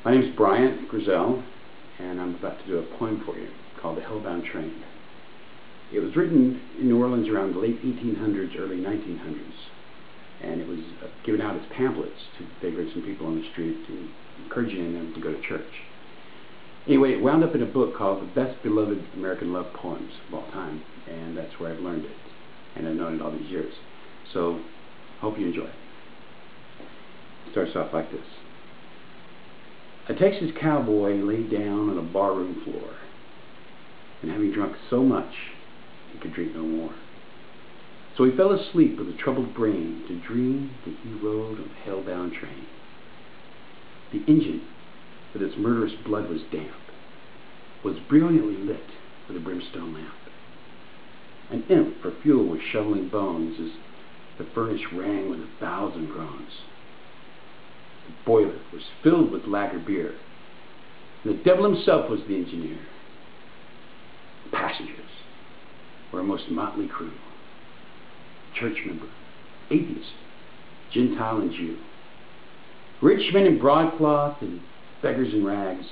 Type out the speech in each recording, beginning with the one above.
My name is Bryant, Grizzell, and I'm about to do a poem for you called The Hellbound Train. It was written in New Orleans around the late 1800s, early 1900s, and it was given out as pamphlets to vagrants and people on the street, encouraging them to go to church. Anyway, it wound up in a book called The Best Beloved American Love Poems of All Time, and that's where I've learned it, and I've known it all these years. So, hope you enjoy it. It starts off like this. A Texas cowboy lay down on a barroom floor, and having drunk so much, he could drink no more. So he fell asleep with a troubled brain to dream that he rode on a hell-bound train. The engine, with its murderous blood was damp, was brilliantly lit with a brimstone lamp. An imp for fuel was shoveling bones as the furnace rang with 1,000 groans. The boiler was filled with lager beer, and the devil himself was the engineer. The passengers were a most motley crew, church member, atheist, Gentile and Jew, rich men in broadcloth and beggars in rags,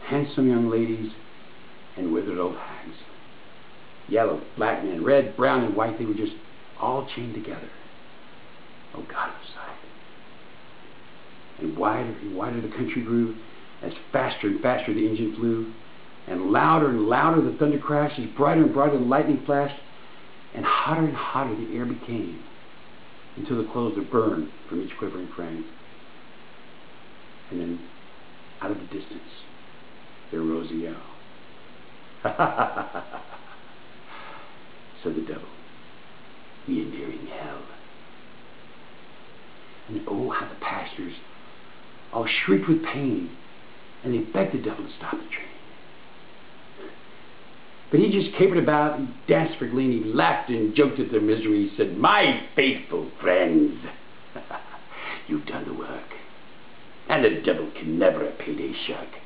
handsome young ladies and withered old hags, yellow, black men, red, brown, and white. They were just all chained together. Oh God, it was sight. And wider the country grew, as faster and faster the engine flew, and louder the thunder crashed, as brighter and brighter the lightning flashed, and hotter the air became, until the clothes were burned from each quivering frame. And then, out of the distance, there rose a yell. Said the devil, "We are nearing hell." And oh, how the passengers all shrieked with pain, and they begged the devil to stop the train. But he just capered about and danced for glee, and he laughed and joked at their misery. He said, "My faithful friends, you've done the work, and the devil can never a payday shirk.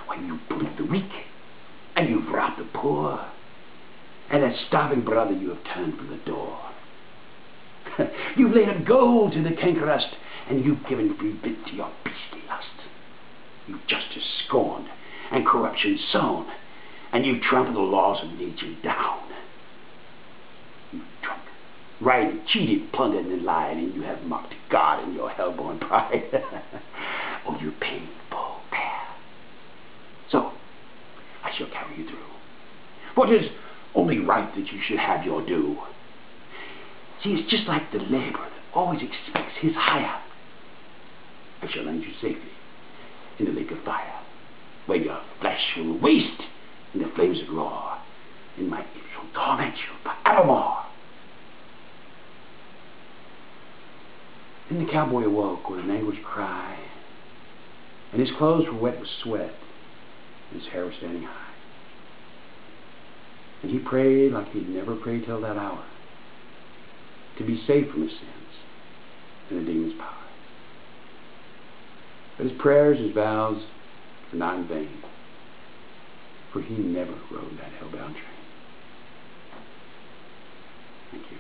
Why, you've bullied the weak, and you've robbed the poor, and that starving brother you have turned from the door. You've laid up gold to the cankerust, and you've given free bit to your beastly lust. You've justice scorned and corruption sown, and you've trampled the laws of nature down. You've drunk, rioted, cheated, plundered, and lied, and you have mocked God in your hell-born pride. Oh, you painful pair. So, I shall carry you through. For 'tis only right that you should have your due. See, it's just like the laborer that always expects his hire. I shall land you safely in the lake of fire, where your flesh will waste in the flames that roar, and my imp shall torment you forevermore. Then the cowboy awoke with an anguished cry, and his clothes were wet with sweat, and his hair was standing high. And he prayed like he'd never prayed till that hour, to be saved from his sins and the demon's power. But his prayers, his vows, were not in vain, for he never rode that hellbound train. Thank you.